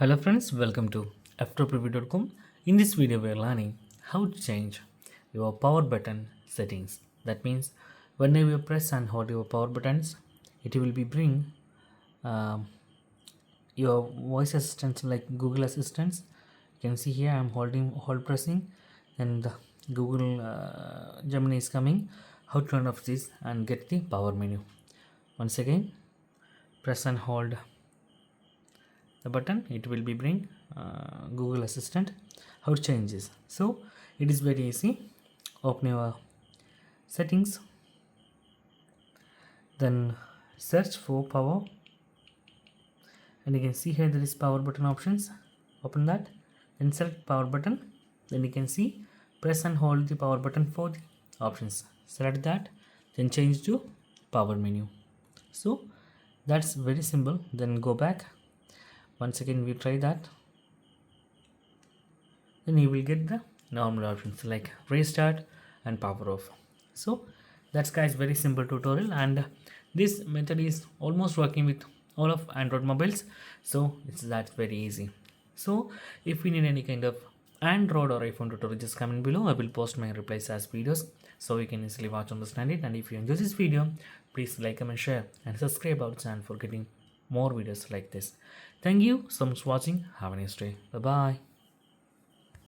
Hello friends, welcome to Ftopreview.com. In this video we are learning how to change your power button settings. That means whenever you press and hold your power buttons, it will be bring um, your voice assistants like Google Assistants. You can see here I am hold pressing, and the Google Gemini is coming. How to turn off this and get the power menu. Once again, press and hold the button, it will be bring Google Assistant. How to change this? So it is very easy. Open your settings, then search for power, and you can see here there is power button options. Open that, then select power button, then you can see press and hold the power button for the options. Select that, then change to power menu. So that's very simple. Then go back. Once again we try that, then you will get the normal options like restart and power off. So that's guys very simple tutorial, and this method is almost working with all of Android mobiles, so it's that very easy. So if you need any kind of Android or iPhone tutorial, just comment below. I will post my replies as videos so you can easily watch, understand it. And if you enjoy this video, please like, comment, share and subscribe our channel for getting more videos like this. Thank you so much for watching. Have a nice day. Bye bye.